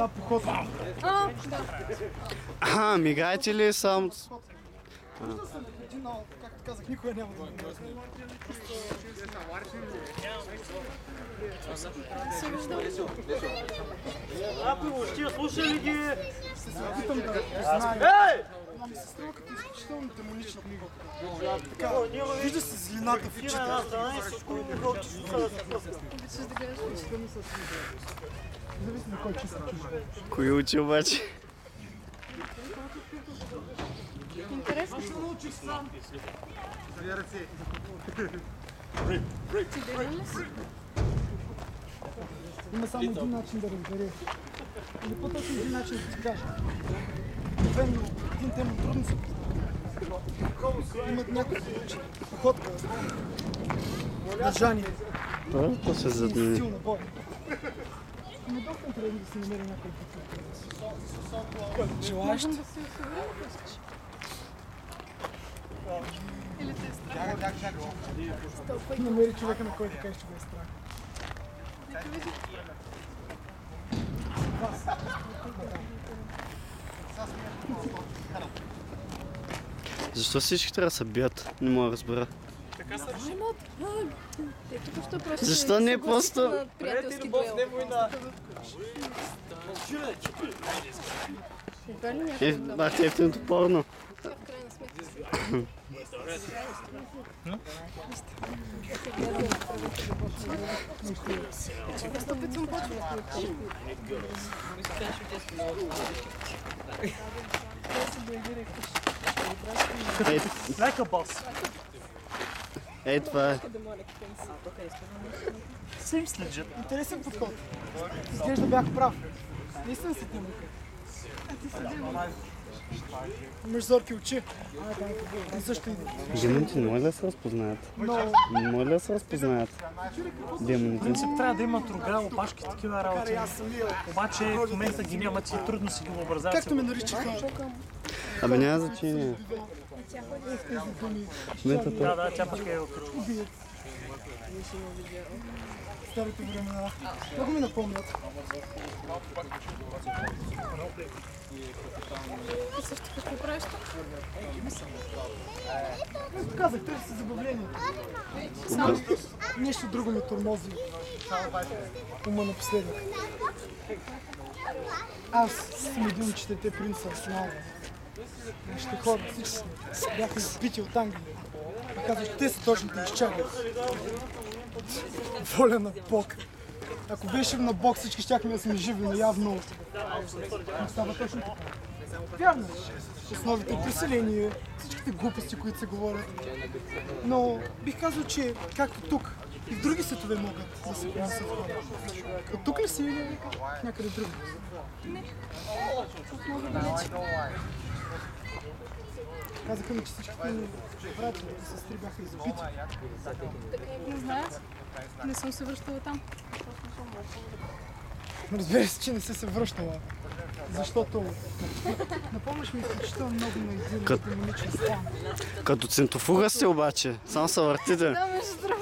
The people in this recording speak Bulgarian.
Да, походка. Мигаете ли само? Един, както казах, никога няма да ме Някой въобще слуша ли ги? се опитам да знае. Но ми се струва като изключително демонична книга. Така, вижда се злината в очите. Зависи на кой чист чуш. Кои учи обаче? Интересно. Ще научих сам. Ти дебил ли си? Има само един начин да разбере. Или по-точно един начин да ти кажа. Обикновено един тема трудно се познава. Имат някакви походка, държание То се и задни. стил на бой. Но доста интересно да се намери някой път. Желаещ? Можем да се осигурим, ако искаш. Или те е страх? Намери човека, на който кажеш, че го е страх. Нека види. Защо всички трябва да се бият? Не мога да разбера. Те тук що просто... Защо не се просто- съгласиха на приятелски дуел. Едва ли някой да Бах ефтиното порно. в крайна сметка. Просто опитвам почва. Like a boss. Ей, това е. Seems legit. Интересен подход. Изглежда бях прав. Наистина си тема. Имаш зорки очи. И също и Демоните не могат да се разпознаят. много. Не могат да се разпознаят. Демоните. принцип трябва да имат рога, опашки, такива работи. Аз самия. Обаче в момента ги нямат и трудно си ги въобразяват. Както ме наричаха. Абе няма значение. Тези думи. Метата. Да, тя пък е Убият. Старите времена. Много ми напомнят. И също какво правиш тук? Както казах, търси се забавление. Нещо друго ме тормози. Ума напоследък. Аз съм един от четирите принца Арсенал. Нашите хора всички бяха избити от Англия. И казваш, те са точните изчаги. Воля на Бог. Ако беше на Бог, всички щяхме да сме живи, но явно не става точно така. Вярно, основите преселение, всичките глупости, които се говорят. Но бих казал, че както тук и в други светове могат да се принесат хора. От тук ли си или някъде друго? Много далеч. Казаха ми, че всичките ми братя и сестри бяха избити. Не знае. Не съм се връщала там. Разбира се, че не се връщала. Защото напомняш ми изключително много на един демоничен стан. Като центрофуга сте обаче. Само се въртите. Да, между другото.